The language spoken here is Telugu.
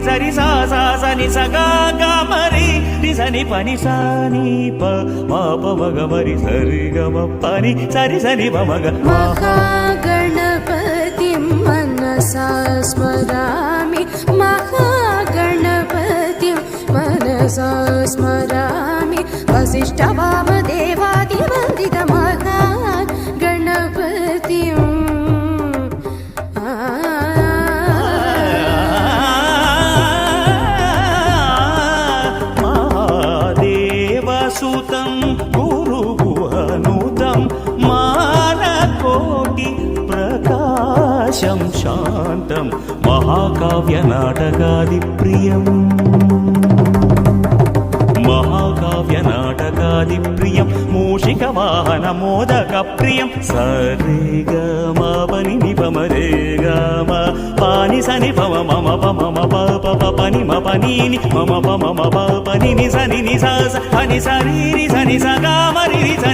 సరి సా సా సని సగా గా మరి రి సని పని సా ని ప మా ప మగ మరి సరి గ మ పని సరి సని ప మగ. మహాగణపతిం మనసా స్మరామి మహాగణపతిం మనసా స్మరామి వసిష్ఠ వామదేవాదివందిత మహాగణపతిం. మహాదేవసుతం గురుగుహనుతం మానకోటి ప్రకాశం శాంతం మహాకావ్య నాటకాది ప్రియం మహాకావ్య నాటకాది ప్రియం మూషిక వాహన మోదక ప్రియం. సరే గ మ పని ని ప మ రే గ మ పాని సని ప మ మ ప మ మ ప ప ప పని మ పని ని మ మ ప మ మ ప పని ని సని ని స స పని సరి రి సని స గ మ రి రి స